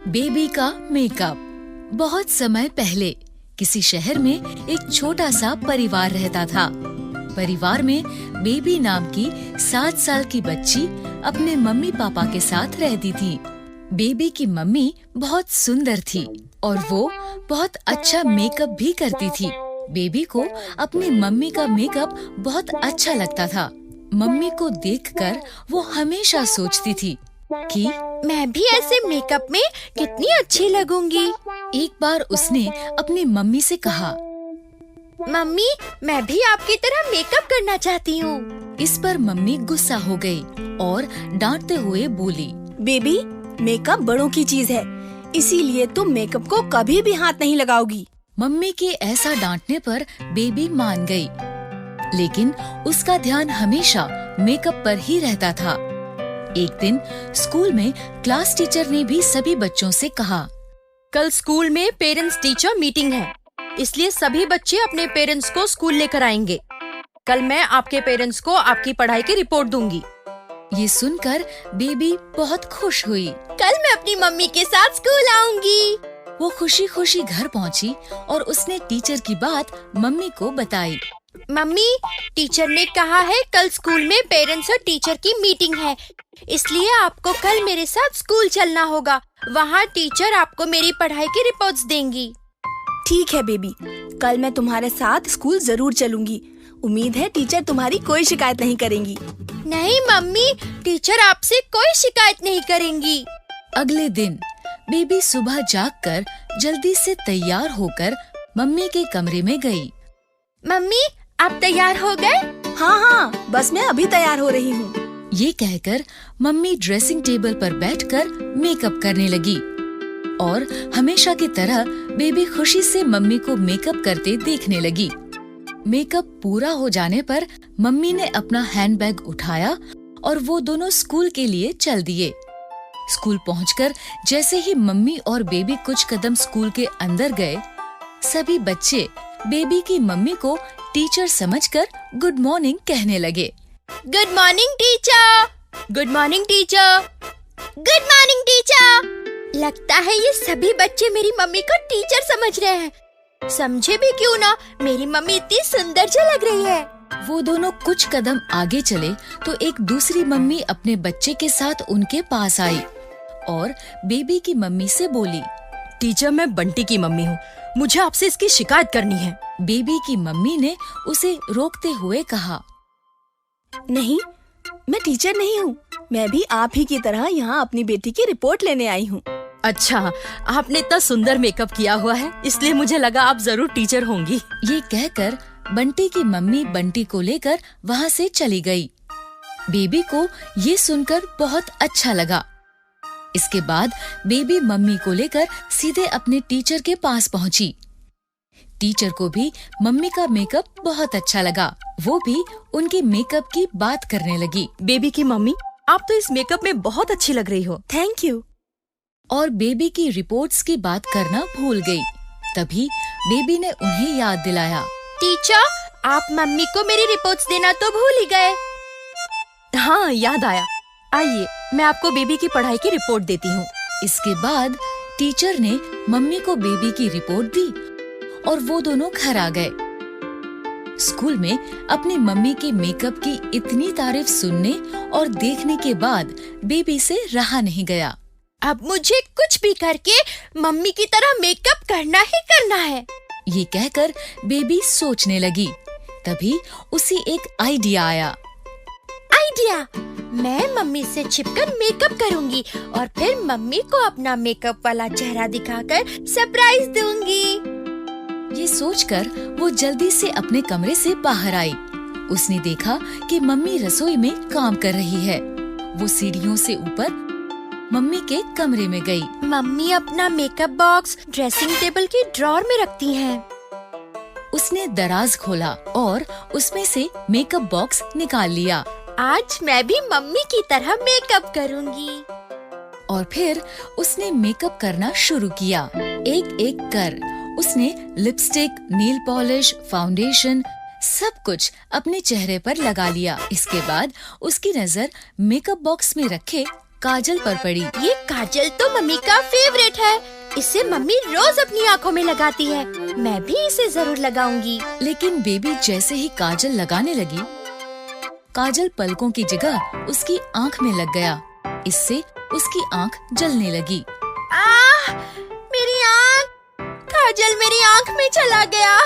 Baby का makeup. बहुत समय पहले किसी शहर में एक छोटा सा परिवार रहता था। परिवार में बेबी नाम की 7 साल की बच्ची अपने मम्मी पापा के साथ रहती थी। बेबी की मम्मी बहुत सुंदर थी और वो बहुत अच्छा मेकअप भी करती थी। बेबी को अपनी मम्मी का मेकअप बहुत अच्छा लगता था। मम्मी को देखकर वो हमेशा सोचती थी कि मैं भी ऐसे मेकअप में कितनी अच्छी लगूंगी। एक बार उसने अपनी मम्मी से कहा, मम्मी, मैं भी आपकी तरह मेकअप करना चाहती हूँ। इस पर मम्मी गुस्सा हो गई और डांटते हुए बोली, बेबी, मेकअप बड़ों की चीज है, इसीलिए तुम मेकअप को कभी भी हाथ नहीं लगाओगी। मम्मी के ऐसा डांटने पर बेबी मान गई, लेकिन उसका ध्यान हमेशा मेकअप पर ही रहता था। एक दिन स्कूल में क्लास टीचर ने भी सभी बच्चों से कहा, कल स्कूल में पेरेंट्स टीचर मीटिंग है, इसलिए सभी बच्चे अपने पेरेंट्स को स्कूल लेकर आएंगे। कल मैं आपके पेरेंट्स को आपकी पढ़ाई की रिपोर्ट दूंगी। ये सुनकर बेबी बहुत खुश हुई। कल मैं अपनी मम्मी के साथ स्कूल आऊंगी। वो खुशी खुशी घर पहुंची और उसने टीचर की बात मम्मी को बताई। मम्मी, टीचर ने कहा है कल स्कूल में पेरेंट्स और टीचर की मीटिंग है, इसलिए आपको कल मेरे साथ स्कूल चलना होगा। वहाँ टीचर आपको मेरी पढ़ाई की रिपोर्ट्स देंगी। ठीक है बेबी, कल मैं तुम्हारे साथ स्कूल जरूर चलूंगी। उम्मीद है टीचर तुम्हारी कोई शिकायत नहीं करेंगी। नहीं मम्मी, टीचर आपसे कोई शिकायत नहीं करेंगी। अगले दिन बेबी सुबह जागकर जल्दी से तैयार होकर मम्मी के कमरे में गई। मम्मी, आप तैयार हो गए? हाँ, बस मैं अभी तैयार हो रही हूँ। ये कहकर मम्मी ड्रेसिंग टेबल पर बैठकर मेकअप करने लगी और हमेशा की तरह बेबी खुशी से मम्मी को मेकअप करते देखने लगी। मेकअप पूरा हो जाने पर मम्मी ने अपना हैंडबैग उठाया और वो दोनों स्कूल के लिए चल दिए। स्कूल पहुंचकर जैसे ही मम्मी और बेबी कुछ कदम स्कूल के अंदर गए, सभी बच्चे बेबी की मम्मी को टीचर समझकर गुड मॉर्निंग कहने लगे। Good morning teacher, good morning teacher, good morning teacher. लगता है ये सभी बच्चे मेरी मम्मी को टीचर समझ रहे हैं। समझे भी क्यों ना, मेरी मम्मी इतनी सुंदर जो लग रही है। वो दोनों कुछ कदम आगे चले तो एक दूसरी मम्मी अपने बच्चे के साथ उनके पास आई और बेबी की मम्मी से बोली, टीचर, मैं बंटी की मम्मी हूँ, मुझे आपसे इसकी शिकायत करनी है। बेबी की मम्मी ने उसे रोकते हुए कहा, नहीं, मैं टीचर नहीं हूँ। मैं भी आप ही की तरह यहाँ अपनी बेटी की रिपोर्ट लेने आई हूँ। अच्छा, आपने इतना सुंदर मेकअप किया हुआ है, इसलिए मुझे लगा आप जरूर टीचर होंगी। ये कहकर बंटी की मम्मी बंटी को लेकर वहाँ से चली गई। बेबी को ये सुनकर बहुत अच्छा लगा। इसके बाद बेबी मम्मी को लेकर सीधे अपने टीचर के पास पहुँची। टीचर को भी मम्मी का मेकअप बहुत अच्छा लगा। वो भी उनके मेकअप की बात करने लगी। बेबी की मम्मी, आप तो इस मेकअप में बहुत अच्छी लग रही हो। Thank you. और बेबी की रिपोर्ट्स की बात करना भूल गई। तभी बेबी ने उन्हें याद दिलाया, टीचर, आप मम्मी को मेरी रिपोर्ट्स देना तो भूल ही गए। हाँ, याद आया। आइए, मैं आपको बेबी की पढ़ाई की रिपोर्ट देती हूँ। इसके बाद टीचर ने मम्मी को बेबी की रिपोर्ट दी और वो दोनों घर आ गए। स्कूल में अपनी मम्मी के मेकअप की इतनी तारीफ सुनने और देखने के बाद बेबी से रहा नहीं गया। अब मुझे कुछ भी करके मम्मी की तरह मेकअप करना ही करना है। ये कहकर बेबी सोचने लगी। तभी उसे एक आइडिया आया। आइडिया, मैं मम्मी से छिपकर मेकअप करूंगी और फिर मम्मी को अपना मेकअप वाला चेहरा दिखाकर सरप्राइज दूंगी। ये सोचकर वो जल्दी से अपने कमरे से बाहर आई। उसने देखा कि मम्मी रसोई में काम कर रही है। वो सीढ़ियों से ऊपर मम्मी के कमरे में गई। मम्मी अपना मेकअप बॉक्स ड्रेसिंग टेबल की ड्रॉर में रखती हैं। उसने दराज खोला और उसमें से मेकअप बॉक्स निकाल लिया। आज मैं भी मम्मी की तरह मेकअप करूंगी। और फिर उसने मेकअप करना शुरू किया। एक एक कर उसने लिपस्टिक, नेल पॉलिश, फाउंडेशन सब कुछ अपने चेहरे पर लगा लिया। इसके बाद उसकी नजर मेकअप बॉक्स में रखे काजल पर पड़ी। ये काजल तो मम्मी का फेवरेट है। इसे मम्मी रोज अपनी आँखों में लगाती है। मैं भी इसे जरूर लगाऊंगी। लेकिन बेबी जैसे ही काजल लगाने लगी, काजल पलकों की जगह उसकी आँख में लग गया। इससे उसकी आँख जलने लगी। आह! मेरी आँख! काजल मेरी आँख में चला गया।